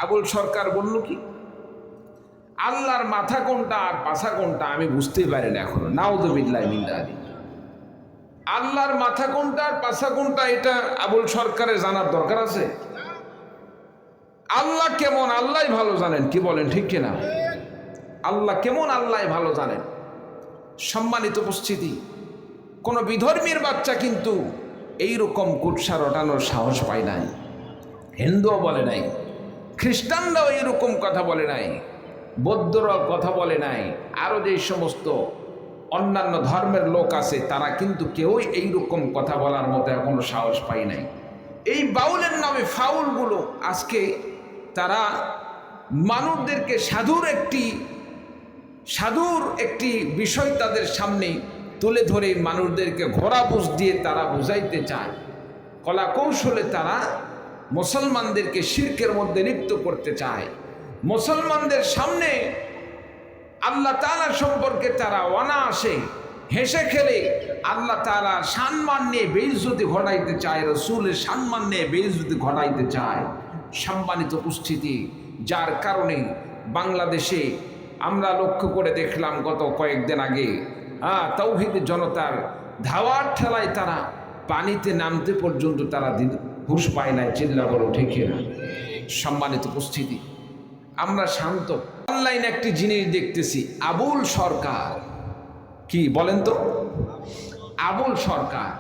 আবুল সরকার বলল কি, আল্লাহর মাথা কোনটা আর পাছা কোনটা আমি বুঝতেই পারি না এখনো। নাউযুবিল্লাহি মিন যালিক। আল্লাহর মাথা কোনটা আর পাছা কোনটা এটা আবুল সরকারের জানার দরকার আছে? আল্লাহ কেমন আল্লাহই ভালো জানেন, কি বলেন ঠিক কিনা? আল্লাহ কেমন আল্লাহই ভালো জানেন। সম্মানিত উপস্থিতি, কোন বিধর্মীর বাচ্চা কিন্তু এইরকম কুৎসা রটানোর সাহস পায় নাই। হিন্দুও বলে নাই, খ্রিস্টানরাও এইরকম কথা বলে নাই, বৌদ্ধরাও কথা বলে নাই, আরও যে সমস্ত অন্যান্য ধর্মের লোক আছে তারা কিন্তু কেউই এইরকম কথা বলার মতো এখনো সাহস পায় নাই। এই বাউলের নামে ফাউলগুলো আজকে তারা মানুষদেরকে সাধুর একটি বিষয় তাদের সামনে তুলে ধরে মানুষদেরকে ঘোড়া বুঝ দিয়ে তারা বুঝাইতে চায়। কলা কৌশলে তারা মুসলমানদেরকে শিরকের মধ্যে লিপ্ত করতে চায়। মুসলমানদের সামনে আল্লাহ তাআলা সম্পর্কে তারা অনায়াসে হেসে খেলে আল্লাহ তাআলার সম্মান নিয়ে বেইজ্জতি ঘটাইতে চায়, রাসূলের সম্মান নিয়ে বেইজ্জতি ঘটাইতে চায়। সম্মানিত উপস্থিতি, যার কারণে বাংলাদেশে আমরা লক্ষ্য করে দেখলাম গত কয়েকদিন আগে তাওহীদের জনতার ধাওয়ার ঠেলায় তারা পানিতে নামতে পর্যন্ত তারা হুঁশ পায় নাই। চিল্লা বড় ঠিক না? সম্মানিত উপস্থিতি, আমরা শান্ত। অনলাইনে একটি জিনিস দেখতেছি, আবুল সরকার। কি বলেন তো? আবুল সরকার।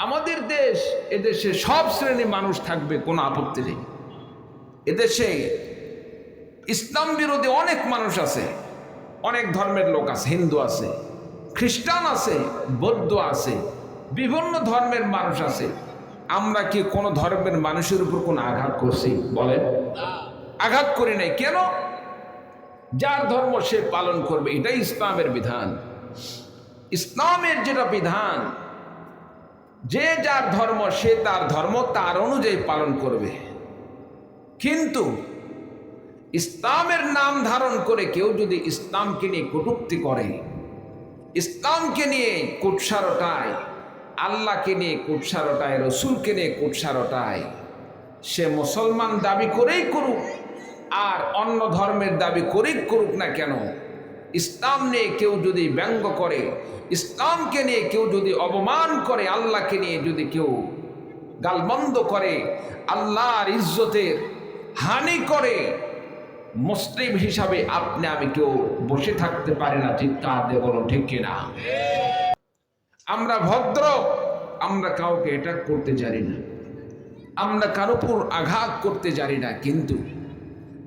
আমাদের দেশ, এদেশে সব শ্রেণীর মানুষ থাকবে, কোনো আপত্তি নেই। এদেশে ইসলাম বিরোধী অনেক মানুষ আছে, অনেক ধর্মের লোক আছে, হিন্দু আছে, খ্রিস্টান আছে, বৌদ্ধ আছে, বিভিন্ন ধর্মের মানুষ আছে। আমরা কি কোনো ধর্মের মানুষের উপর কোনো আঘাত করছি? বলেন, আঘাত করি নাই। কেন? যার ধর্ম সে পালন করবে, এটাই ইসলামের বিধান। ইসলামের যেটা বিধান, যে যার ধর্ম সে তার ধর্ম তার অনুযায়ী পালন করবে। কিন্তু ইসলামের নাম ধারণ করে কেউ যদি ইসলামকে নিয়ে কটূক্তি করে, ইসলামকে নিয়ে কুৎসা রটায়, আল্লাহকে নিয়ে কুৎসা রটায়, রসুলকে নিয়ে কুৎসা রটায়, সে মুসলমান দাবি করেই করুক আর অন্য ধর্মের দাবি করেই করুক না কেন, ইসলাম নিয়ে কেউ যদি ব্যঙ্গ করে, ইসলামকে নিয়ে কেউ যদি অপমান করে, আল্লাহকে নিয়ে যদি কেউ গালমন্দ করে, আল্লাহর ইজ্জতের হানি করে, মুসলিম হিসাবে আপনি আমি কেউ বসে থাকতে পারে না। চিৎকার দিয়ে বলুন ঠিক কিনা? আমরা ভদ্র, আমরা কাউকে অ্যাটাক করতে জানি না, আমরা কারো উপর আঘাত করতে জানি না। কিন্তু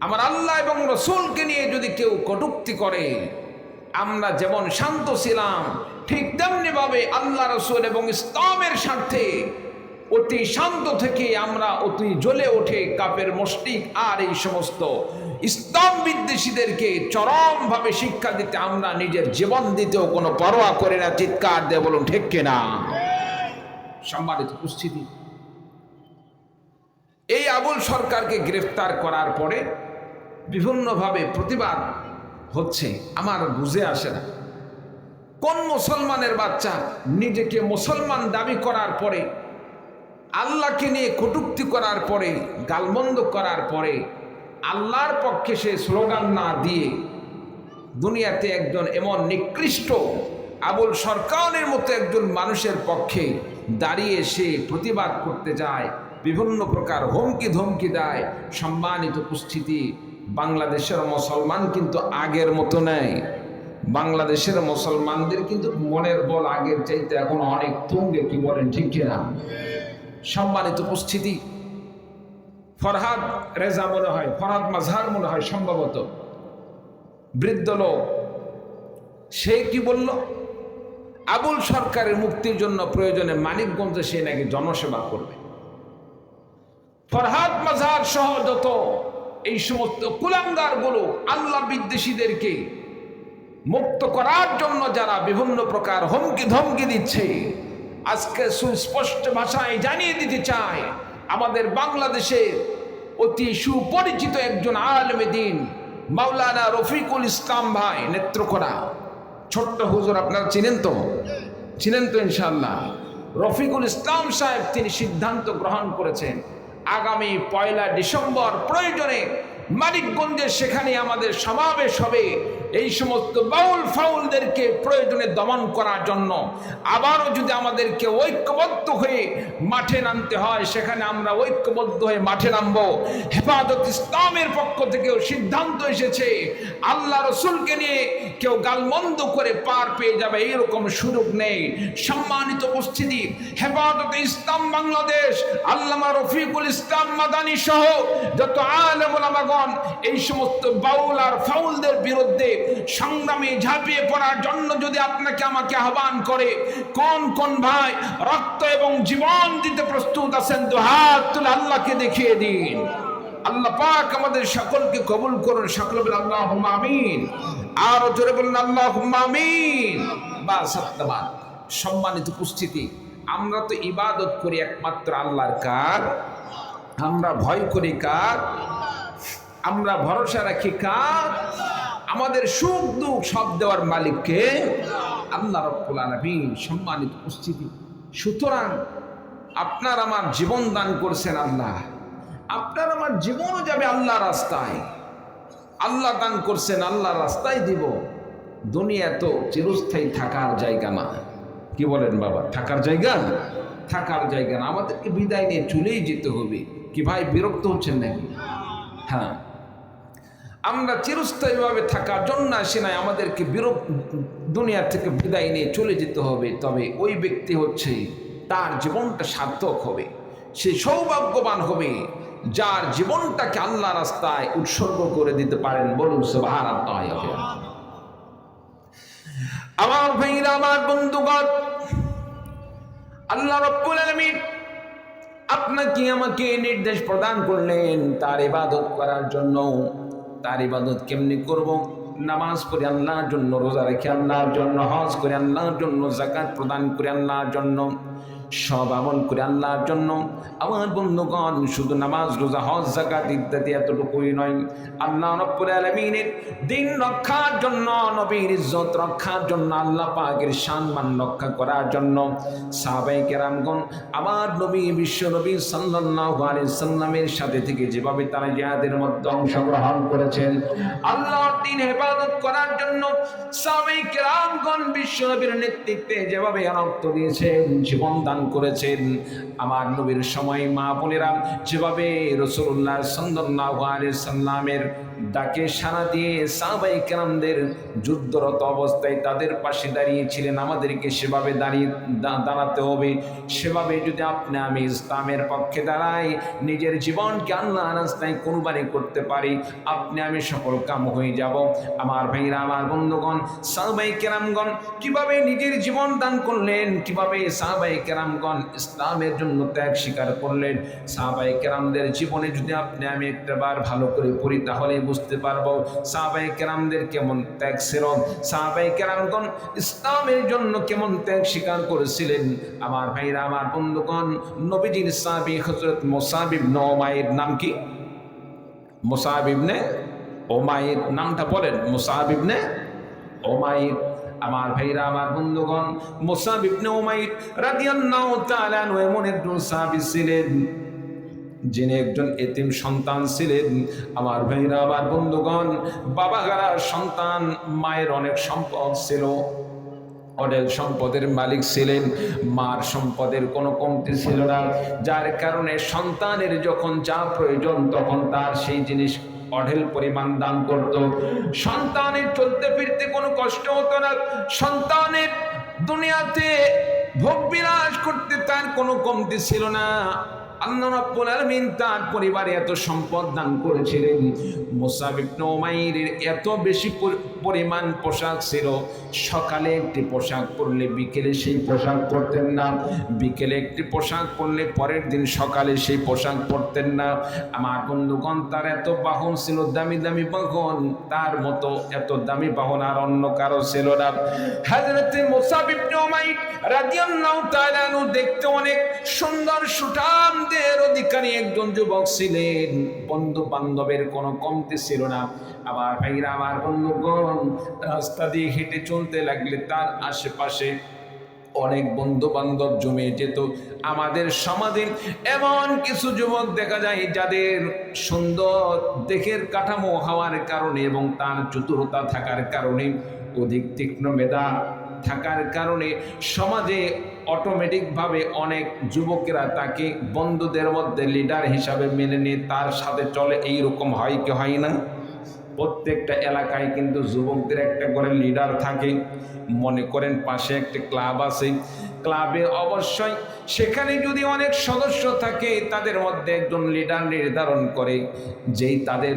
আমার আল্লাহ এবং রসুলকে নিয়ে যদি কেউ কটূক্তি করে, আমরা যেমন শান্ত ছিলাম ঠিক তেমনি ভাবে আল্লাহ রসুল এবং ইসলামের স্বার্থে অতি শান্ত থেকে আমরা অতি জ্বলে ওঠে কাফের মুশরিক আর এই সমস্ত ইসলাম বিদ্বেষীদেরকে চরমভাবে শিক্ষা দিতে আমরা নিজের জীবন দিতেও কোনো পরোয়া করি না। চিৎকার দিয়ে বলুন ঠিক কিনা? সম্মানিত উপস্থিতি, এই আবুল সরকারকে গ্রেফতার করার পরে বিভিন্নভাবে প্রতিবাদ হচ্ছে। আমার বুঝে আসে না, কোন মুসলমানের বাচ্চা নিজেকে মুসলমান দাবি করার পরে, আল্লাহকে নিয়ে কটূক্তি করার পরে, গালমন্দ করার পরে, আল্লাহর পক্ষে সে স্লোগান না দিয়ে দুনিয়াতে একজন এমন নিকৃষ্ট আবুল সরকারের মতো একজন মানুষের পক্ষে দাঁড়িয়ে সে প্রতিবাদ করতে যায়, বিভিন্ন প্রকার হুমকি ধমকি দেয়। সম্মানিত উপস্থিতি, বাংলাদেশের মুসলমান কিন্তু আগের মতো নেই। বাংলাদেশের মুসলমানদের কিন্তু মনের বল আগের চাইতে এখন অনেক তুঙ্গে। কি বলেন ঠিক কিনা? সম্মানিত উপস্থিতি, ফরহাদ রেজা মনে হয়, ফরহাদ মাজহার মনে হয় সম্ভবত, বৃদ্ধ লোক, সে কি বলল? আবুল সরকারের মুক্তির জন্য প্রয়োজনে মানিকগঞ্জে সে নাকি জনসেবা করবে। ফরহাদ মাজহার সহ যত এই সমস্ত কুলাঙ্গার গুলো আল্লাহ বিদ্বেষীদেরকে মুক্ত করার জন্য যারা বিভিন্ন প্রকার হুমকি ধমকি দিচ্ছে, আজকে সুস্পষ্ট ভাষায় জানিয়ে দিতে চায়, আমাদের বাংলাদেশের অতি সুপরিচিত একজন আলেমে দ্বীন মাওলানা রফিকুল ইসলাম ভাই নেত্রকোনা, ছোট্ট হুজুর, আপনারা চিনেন তো? চিনেন তো ইনশাআল্লাহ। রফিকুল ইসলাম সাহেব তিনি সিদ্ধান্ত গ্রহণ করেছেন, আগামী 1 ডিসেম্বর প্রয়োজনে মানিকগঞ্জে সেখানে আমাদের সমাবেশ হবে এই সমস্ত বাউল ফাউলদেরকে প্রয়োজনে দমন করার জন্য। আবারও যদি আমাদেরকে ঐক্যবদ্ধ হয়ে মাঠে নামতে হয়, সেখানে আমরা ঐক্যবদ্ধ হয়ে মাঠে নামবো। হেফাজত ইসলামের পক্ষ থেকেও সিদ্ধান্ত এসেছে, আল্লাহ রসুলকে নিয়ে কেউ গালমন্দ করে পার পেয়ে যাবে এরকম সুযোগ নেই। সম্মানিত উপস্থিতি, হেফাজত ইসলাম বাংলাদেশ, আল্লামা রফিকুল ইসলাম মাদানী সহ যত আলেম ওলামাগণ এই সমস্ত বাউল আর ফাউলদের বিরুদ্ধে সংগ্রামে ঝাঁপিয়ে পড়ার জন্য যদি আপনাকে আমাকে আহ্বান করে, কোন কোন ভাই রক্ত এবং জীবন দিতে প্রস্তুত আছেন? তো হাত তুলে আল্লাহকে দেখিয়ে দিন। আল্লাহ পাক আমাদের সকলকে কবুল করুন। সকলে বলেন আল্লাহুম্মা আমিন। আর জোরে বলেন আল্লাহুম্মা আমিন। বা সত্যবান। সম্মানিত উপস্থিতি, আমরা তো ইবাদত করি একমাত্র আল্লাহর। কার? আমরা ভয় করি কার? আমরা ভরসা রাখি কার? আমাদের সুখ দুঃখ সব দেওয়ার মালিককে, আল্লাহ রাব্বুল আলামিন। সম্মানিত উপস্থিতি, সুতরাং আপনার আমার জীবন দান করছেন আল্লাহ, আপনার আমার জীবনও যাবে আল্লাহ রাস্তায়। আল্লাহ দান করছেন, আল্লাহ রাস্তায় দিব। দুনিয়া তো চিরস্থায়ী থাকার জায়গা না। কি বলেন বাবা? থাকার জায়গা? থাকার জায়গা না, আমাদেরকে বিদায় নিয়ে চলেই যেতে হবে। কি ভাই বিরক্ত হচ্ছেন নাকি? হ্যাঁ, আমরা চিরস্থায়ীভাবে থাকার জন্য আসি নাই, আমাদেরকে দুনিয়া থেকে বিদায় নিয়ে চলে যেতে হবে। তবে ওই ব্যক্তি হচ্ছে, তার জীবনটা সার্থক হবে, সে সৌভাগ্যবান হবে যার জীবনটাকে আল্লাহ রাস্তায় উৎসর্গ করে দিতে পারেন। বলুন সুবহানাল্লাহ। আমার ভাইরা, আমার বন্ধুগণ, আল্লাহ রাব্বুল আলামিন আপনাকে আমাকে নির্দেশ প্রদান করলেন তার ইবাদত করার জন্য। তার ইবাদত কেমনি করব? নামাজ পড়ে আল্লাহর জন্য, রোজা রেখে আল্লাহর জন্য, হজ করে আল্লাহর জন্য, যাকাত প্রদান করে আল্লাহর জন্য, সব আমল করে আল্লাহর জন্য। আমার বন্ধুগণ, শুধু নামাজ, রোজা, হজ, যাকাত ইত্যাদি এতটুকুই নয়, আল্লাহ রাব্বুল আলামিনের দিন রক্ষার জন্য, নবীর ইজ্জত রক্ষার জন্য, আল্লাহ পাকের সম্মান রক্ষা করার জন্য সাহাবায়ে কেরামগণ আমার নবী, বিশ্ব নবী সাল্লাল্লাহু আলাইহি সাল্লামের সাথে থেকে যেভাবে তারা জিহাদের মধ্যে অংশগ্রহণ করেছেন, আল্লাহর দ্বীন হেফাজত করার জন্য সাহাবায়ে কেরামগণ বিশ্ব নবীর নেতৃত্বে যেভাবে রক্ত দিয়েছেন, জীবন দান করেছেন, আমার নবীর সময় মা বোনেরা যেভাবে রাসূলুল্লাহ সাল্লাল্লাহু আলাইহি সাল্লামের ডাকে সাড়া দিয়ে সাহাবায়ে কেরামদের যুদ্ধরত অবস্থায় তাদের পাশে দাঁড়িয়েছিলেন, আমাদেরকে সেভাবে দাঁড়াতে হবে। সেভাবে যদি আপনি আমি ইসলামের পক্ষে দাঁড়াই, নিজের জীবনকে আল্লাহর রাস্তায় কুরবানি করতে পারি, আপনি আমি সফল কাম হয়ে যাব। আমার ভাইরা, আমার বন্ধুগণ, সাহাবায়ে কেরামগণ কিভাবে নিজের জীবন দান করলেন, কিভাবে সাহাবায়ে কেরামগণ ইসলামের জন্য ত্যাগ স্বীকার করলেন। সাহাবায়ে কেরামদের জীবনে যদি আপনি আমি একবার ভালো করে পড়ি, তাহলে বুঝতে পারবো সাহাবায়ে কেরামদের কেমন ত্যাগ ছিল, সাহাবায়ে কেরামগণ ইসলামের জন্য কেমন ত্যাগ স্বীকার করেছিলেন। আমার ভাইরা, আমার বন্ধুগণ, নবীজির সাহাবী হযরত মুসাব ইবনে উমাইর নাম কি? মুসাব ইবনে উমাইর নামটা বলেন। মুসাব ইবনে উমাইর। আমার ভাইরা, আমার বন্ধুগণ, মুসাব ইবনে উমাইর রাদিয়াল্লাহু তাআলা আনহু এমন একজন সাহাবী ছিলেন যিনি একজন এতিম সন্তান ছিলেন। আমার ভাইরা, আমার বন্ধুগণ, বাবা গারা সন্তান, মায়ের অনেক সম্পদ ছিল, অঢেল সম্পদের মালিক ছিলেন, মার সম্পদের কোনো কমতি ছিল না, যার কারণে সন্তানের যখন যা প্রয়োজন তখন তার সেই জিনিস অঢেল পরিমাণ দান করত। সন্তানের চলতে ফিরতে কোনো কষ্ট হতো না, সন্তানের দুনিয়াতে ভোগ বিলাস করতে তার কোনো কমতি ছিল না। আল্লাহ রাব্বুল আলামিন তার পরিবারে এত সম্পদ দান করেছিলেন। মুসাব ইবনে উমাইরের এত বেশি পরিমাণ পোশাক ছিল, সকালে একটি পোশাক পরলে বিকেলে সেই পোশাক পরতেন না, বিকেলে একটি পোশাক পরলে পরের দিন সকালে সেই পোশাক পরতেন না। আমার বন্ধুগণ, তার এত বাহন ছিল, দামি দামি বাহন, তার মতো এত দামি বাহন আর অন্য কারো ছিল না। হযরত মুসাব ইবনে উমাইর রাদিয়াল্লাহু তাআলা আনহু দেখতে অনেক সুন্দর, সুঠাম দেহের অধিকারী একজন যুবক ছিলেন, বন্ধু বান্ধবের কোনো কমতি ছিল না। আমার ভাইরা, আমার বন্ধুগণ, রাস্তা দিয়ে হেঁটে চলতে লাগলে তার আশেপাশে অনেক বন্ধু বান্ধব জমে যেত। আমাদের সমাজে এমন কিছু যুবক দেখা যায় যাদের সুন্দর দেহের কাঠামো হওয়ার কারণে এবং তার চতুরতা থাকার কারণে, অধিক তীক্ষ্ণ মেধা থাকার কারণে সমাজে অটোমেটিকভাবে অনেক যুবকেরা তাকে বন্ধুদের মধ্যে লিডার হিসাবে মেনে নিয়ে তার সাথে চলে। এইরকম হয় কি হয় না? প্রত্যেকটা এলাকায় কিন্তু যুবকদের একটা করে লিডার থাকে। মনে করেন পাশে একটা ক্লাব আছে, ক্লাবে অবশ্যই সেখানে যদি অনেক সদস্য থাকে তাদের মধ্যে একজন লিডার নির্ধারণ করে, যেই তাদের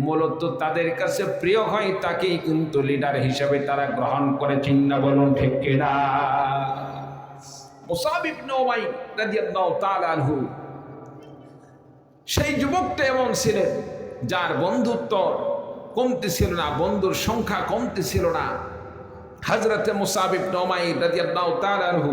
মূলত তাদের কাছে প্রিয় হয় তাকেই কিন্তু লিডার হিসেবে তারা গ্রহণ করে। চিন্তা বলুন ঠিক কিনা? মুসাব ইবনে উমাইর রাদিয়াল্লাহু তাআলা আনহু সেই যুবকটা এমন ছিলেন যার বন্ধুত্ব কমতি ছিল না, বন্ধুর সংখ্যা কমতি ছিল না। হযরতে মুসাব ইবনে উমাইর রাদিয়াল্লাহু তাআলা আনহু